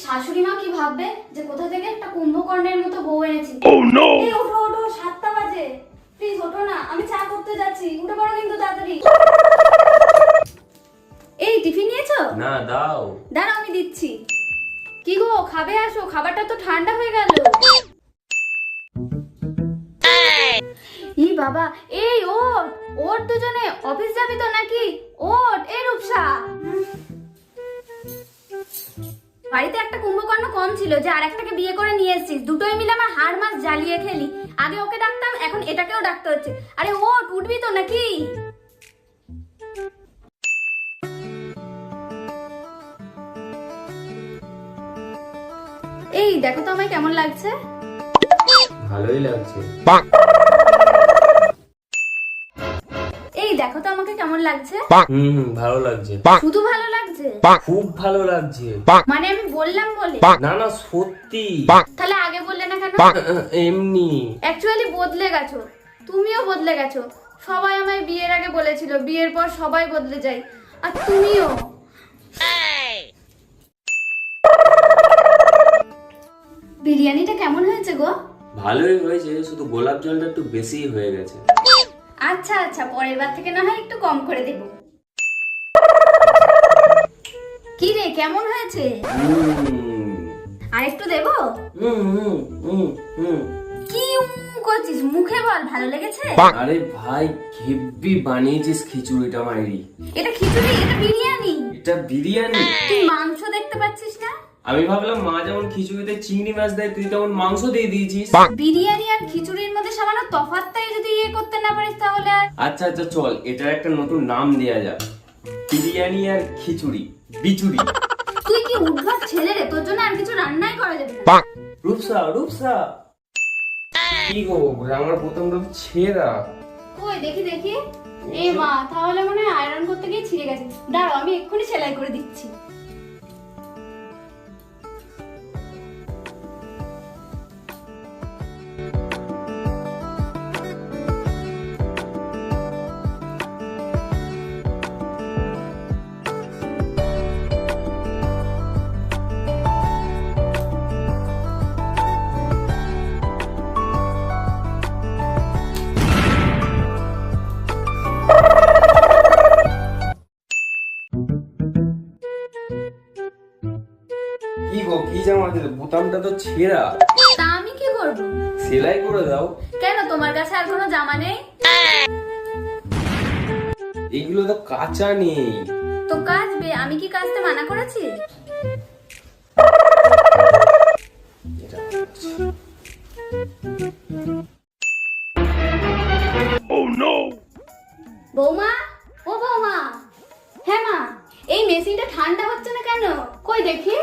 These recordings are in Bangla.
শাশুড়ি মা কি ভাববে যে কোথা থেকে একটা কুম্ভকর্ণের মতো বউ এনেছি। এই ওঠো ওঠো, 7টা বাজে, প্লিজ ওঠো না, আমি চা করতে যাচ্ছি, উঠে পড়ো কিন্তু তাড়াতাড়ি। এই টিফিন নিয়েছো? না, দাও। দাঁড়াও আমি দিচ্ছি। কি গো, খাবে আসো, খাবারটা তো ঠান্ডা হয়ে গেল। ই বাবা, এই ওঠ ওঠ, দুজনে অফিস যাবি তো নাকি? ওঠ, এই রূপসা। বাড়িতে একটা কুম্ভকর্ণ কম ছিল যে আরেকটাকে বিয়ে করে নিয়ে এসেছিস, দুটোই মিলে আমার হাড় মাস জ্বালিয়ে খেলি। আগে ওকে ডাকতাম, এখন এটাকেও ডাকতে হচ্ছে। আরে ওঠ, উঠবি তো নাকি? এই দেখো তো আমায় কেমন লাগছে। ভালোই লাগছে। এই দেখো তো আমাকে কেমন লাগছে। ভালো লাগছে। শুধু ভালো লাগছে? খুব ভালো লাগছে। মানে আমি বললাম বলে? না না, সত্যি। তাহলে আগে বললে না কেন? এমনি। অ্যাকচুয়ালি বদলে গেছো, তুমিও বদলে গেছো। সবাই আমায় বিয়ের আগে বলেছিল, বিয়ের পর সবাই বদলে যায়, আর তুমিও। বিরিয়ানিটা কেমন হয়েছে গো? ভালোই হয়েছে, শুধু গোলাপ জলটা একটু বেশি হয়ে গেছে। আচ্ছা আচ্ছা, পরের বার থেকে না হয় একটু কম করে দেব। কি রে, কেমন হয়েছে? আর একটু দেবো? কি করছিস, মুখে বল ভালো লেগেছে। আরে ভাই, হেব্বি বানিয়েছিস খিচুড়িটা মাইরি। এটা খিচুড়ি, এটা বিরিয়ানি। এটা বিরিয়ানি। তুই মাংস দেখতে পাচ্ছিস না? আমি ভাবলাম মা যেমন খিচুড়িতে চিংড়ি মাছ দেয়, তুই তেমন মাংস দিয়ে দিয়েছিস। বিরিয়ানি আর খিচুড়ির মধ্যে সামান্য তফাৎটাই যদি করতে না পারিস তাহলে আর। আচ্ছা আচ্ছা, চল এটার একটা নতুন নাম দেয়া যাক, বিরিয়ানি আর খিচুড়ি, বিচুড়ি। তুই কি উদ্ভট ছেলে রে, তোর জন্য আর কিছু রান্নাই করা যাবে না। রূপসা রূপসা, কি গো, আমার বোতামটা তো ছেঁড়া। কই দেখি দেখি। এই মা, তাহলে মনে হয় আয়রন করতে গিয়ে ছিঁড়ে গেছে। দাঁড়াও, আমি এক্ষুনি সেলাই করে দিচ্ছি। কি গো, কি জামা দিলে, বোতামটা তো ছেঁড়া। তা আমি কি করব? সেলাই করে দাও। কেন, তোমার কাছে আর কোনো জামা নেই? এগুলো তো কাঁচা নেই। তো কাচবে, আমি কি কাচতে মানা করেছি? বৌমা, ও বৌমা। হ্যাঁ মা, এই মেশিনটা ঠান্ডা হচ্ছে না কেন? কই দেখি।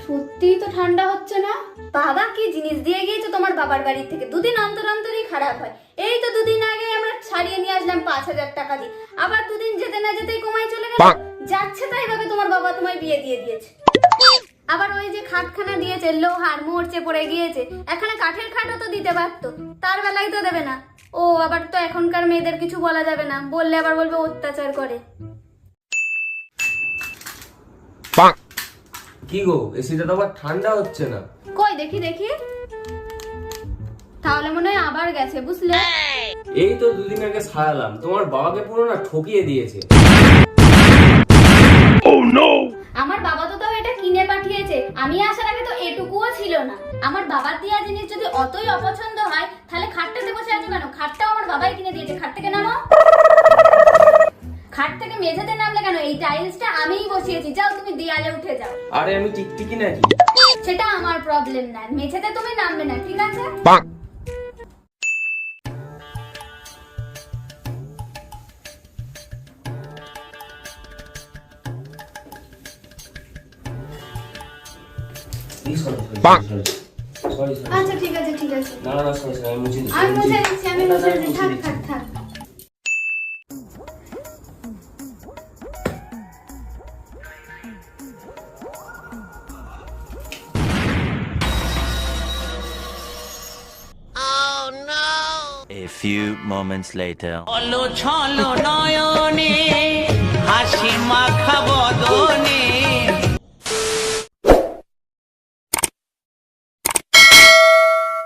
সত্যিই তো ঠান্ডা হচ্ছে না। বাবা কি জিনিস দিয়ে গিয়েছো তোমার বাবার বাড়ি থেকে? দুদিন অন্তর অন্তরই খারাপ হয়। এই তো দুদিন আগে আমরা ছাড়িয়ে নিয়ে আসলাম 5,000 টাকা দিয়ে, আবার দুদিন যেতে না যেতেই কমাই চলে গেল। যাচ্ছে তাই ভাবে তোমার বাবা তোমায় বিয়ে দিয়ে দিয়েছে। আবার ওই যে খাটখানা দিয়েছে, লোহার মরচে পড়ে গিয়েছে, এখানে কাঠের খাটও তো দিতে পারতো, তার বেলায় তো দেবে না। ও আবার তো এখনকার মেয়েদের কিছু বলা যাবে না, বললে আবার বলবে অত্যাচার করে। কি গো, এসিটা তো আবার ঠান্ডা হচ্ছে না। কই দেখি দেখি। তাহলে মনে হয় আবার গেছে, বুঝলে। এই তো দুদিন আগে সারালাম, তোমার বাবাকে পুরো না ঠকিয়ে দিয়েছে। আমার বাবা তো তাও এটা কিনে পাঠিয়েছে, আমি আসার আগে তো এটুকুও ছিল না। আমার বাবার দেওয়া জিনিস যদি অতই অপছন্দ হয়, তাহলে খাটটাতে বসে আছো কেন? খাটটাও আমার বাবাই কিনে দিয়েছে। খাট থেকে নামো। খাট থেকে মেঝেতে নামলে কেন? এই টাইলসটা আমিই বসিয়েছি, যাও তুমি দেয়ালে উঠে যাও। আরে আমি টিকটিকি নাকি? সেটা আমার প্রবলেম না, মেঝেতে তুমি নামবে না, ঠিক আছে? আচ্ছা ঠিক আছে ঠিক আছে, না না, সরি, আমি মুছে দিচ্ছি। আমি মুছে দিচ্ছি, আমি মুছে দিচ্ছি। থাক থাক থাক। A few moments later. ছলো নয়নে হাসি হাসি মাখাবো